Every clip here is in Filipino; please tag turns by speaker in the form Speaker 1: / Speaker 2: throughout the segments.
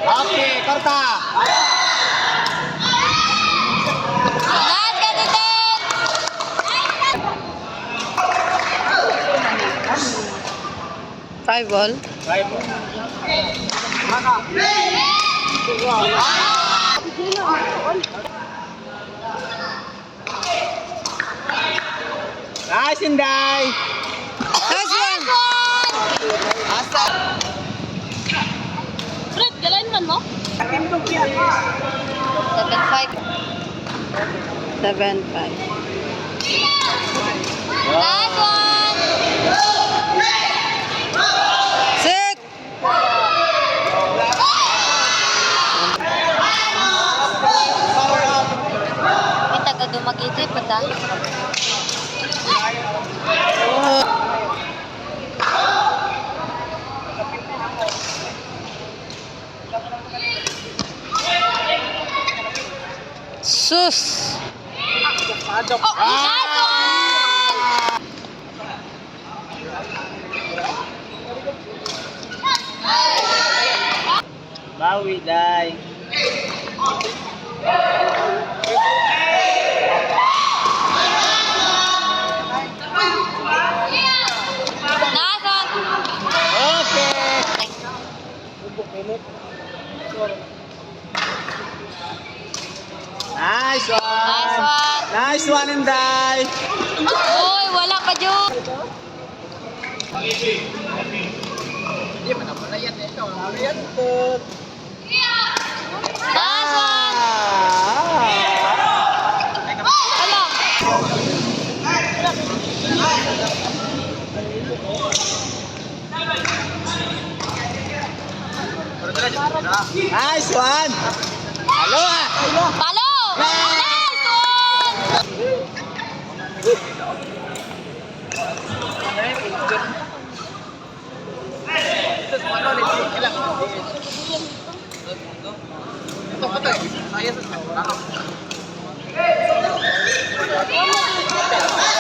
Speaker 1: Okay, korta.
Speaker 2: Nice, Katitin! Five ball.
Speaker 1: Nice, Inday.
Speaker 2: Nice one!
Speaker 1: Asa.
Speaker 2: Fred, galain man mo? 7-5. 7-5. Nice one! Sit! May taga-dumagiti pa ta. Sus! Oh, nice one!
Speaker 1: Bawi, Day.
Speaker 2: Nice one!
Speaker 1: Okay. Nice one.
Speaker 2: Nice one!
Speaker 1: Nice one, Inday.
Speaker 2: Uy, wala pa dyan! Nice one! Hello!
Speaker 1: Nice one. Halo ah.
Speaker 2: Palo! Nice one!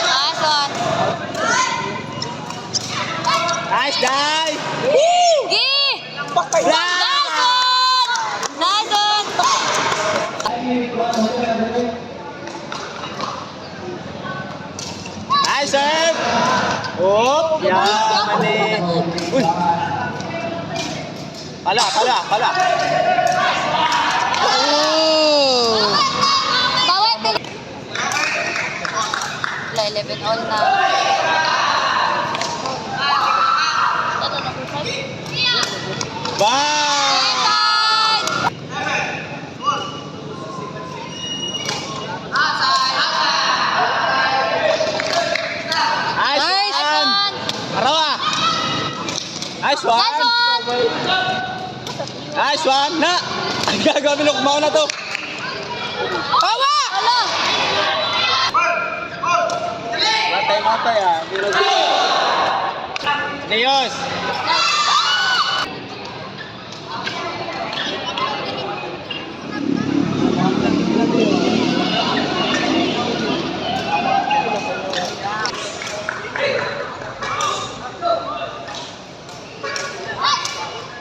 Speaker 2: Nice one!
Speaker 1: Nice, Day.
Speaker 2: Gi!
Speaker 1: Nice.
Speaker 2: Nice one! Nice one!
Speaker 1: Nice serve. Oh, yan, mali. Uy. Pala.
Speaker 2: Bawat! Wala, 11 all na.
Speaker 1: Bye. Nice one. Arawa. Nice one.
Speaker 2: Nice one!
Speaker 1: Nice one. Na. Ang gagawin ko mauna to. Hawa.
Speaker 2: Hala!
Speaker 1: Matay ah. Leos.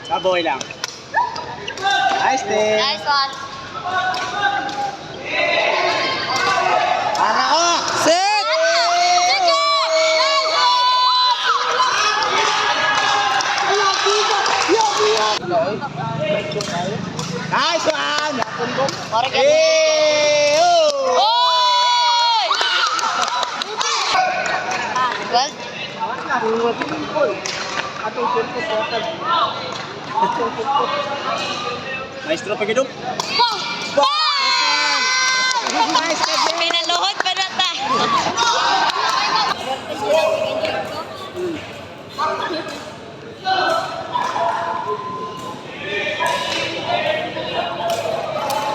Speaker 1: Kaboy lang. Nice day.
Speaker 2: Nice one!
Speaker 1: Para ko.
Speaker 2: Sit! Sige! Nice
Speaker 1: Nice one.
Speaker 2: one!
Speaker 1: Eh. Oh.
Speaker 2: Oy! 12?
Speaker 1: Maestro Pagidong.
Speaker 2: Wow! Wow!
Speaker 1: Nice, Kevin.
Speaker 2: Pinaluhod pa na ta.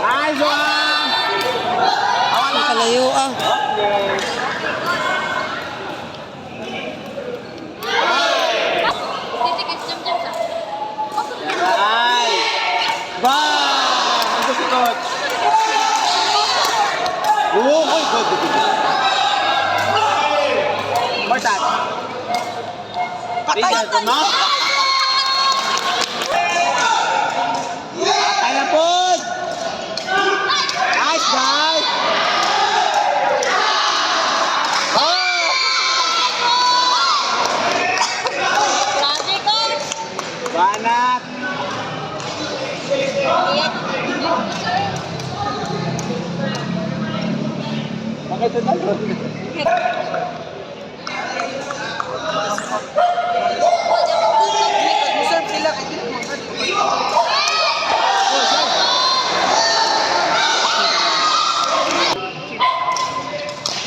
Speaker 1: Nice one!
Speaker 3: Nakalayo ah.
Speaker 2: Titikit jam jam sa.
Speaker 1: Nice! Bang! Ito si coach. Oh, oh, good, good, good. More shot. Patay na mo. Patay na po. Nice, guys. Oh!
Speaker 2: Grabe, coach.
Speaker 1: Banat. Bakit ito nalun?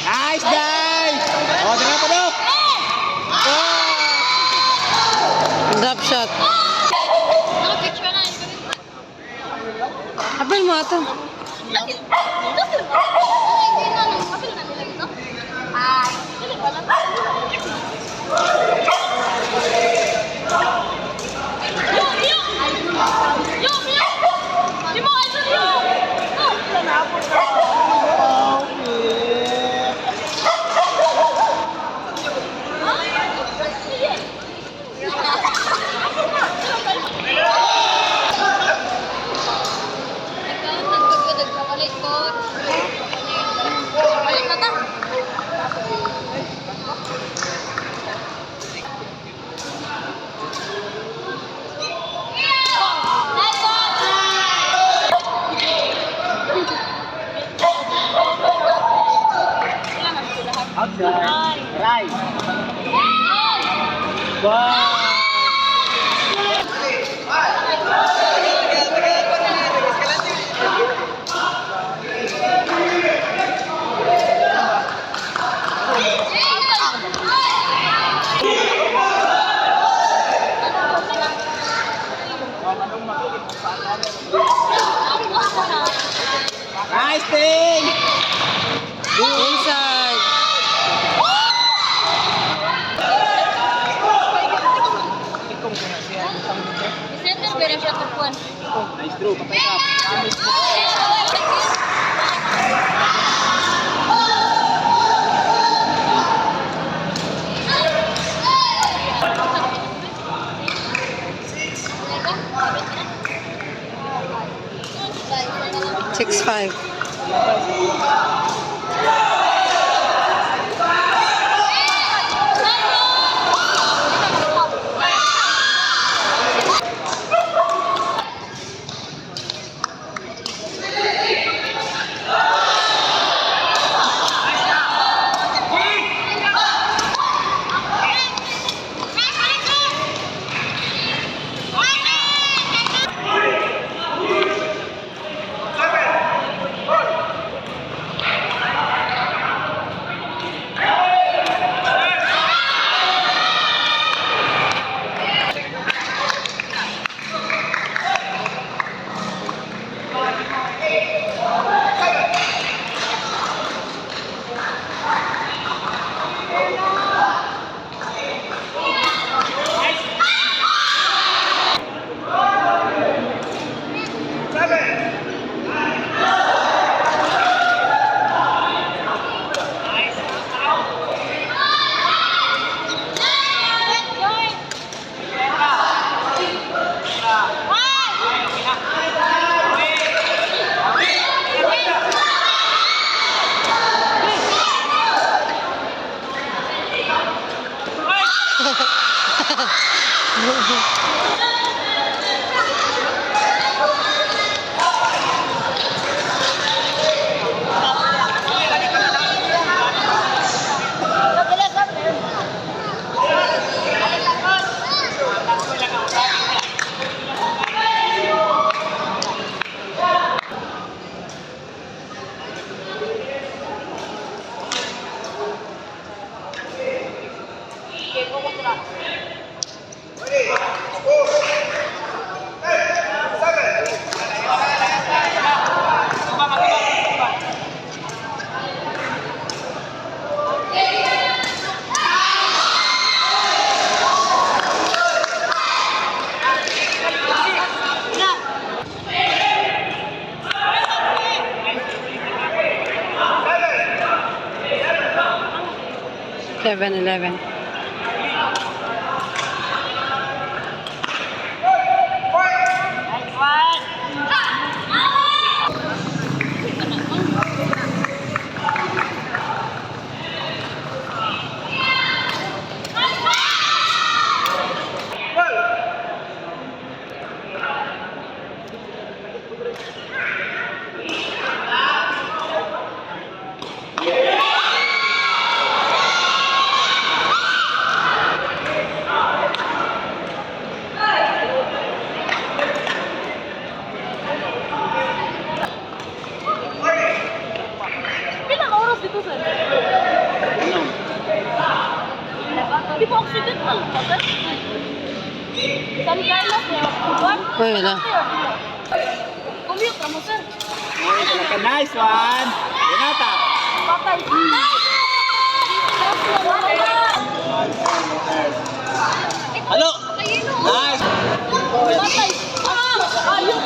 Speaker 1: Nice, guys! Oh, tingnan pa daw!
Speaker 3: Drop shot.
Speaker 2: Picture na.
Speaker 3: Apel mo ito.
Speaker 1: Outside. Right. Wow. Nice thing.
Speaker 3: Inside.
Speaker 2: Center pero siya tupuan.
Speaker 1: Nice throw. Patay ka.
Speaker 2: Bye.
Speaker 3: 6-5. 7-11.
Speaker 2: Ilang oras dito, sir? Di ba accidental ba, sir? San Carlos, Juan?
Speaker 3: Uy, wala.
Speaker 2: Commute ka mo, sir.
Speaker 1: Uy, talaga nice one. Renata.
Speaker 2: Patay.
Speaker 1: Halo.
Speaker 2: Ayun,
Speaker 1: Nice.
Speaker 2: patay. Ayun.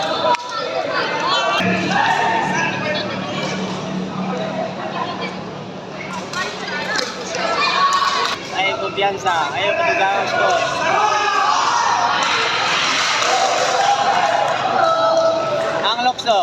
Speaker 1: Ay, kumpiyansa. Ayaw patugawas ko. Ang lokso.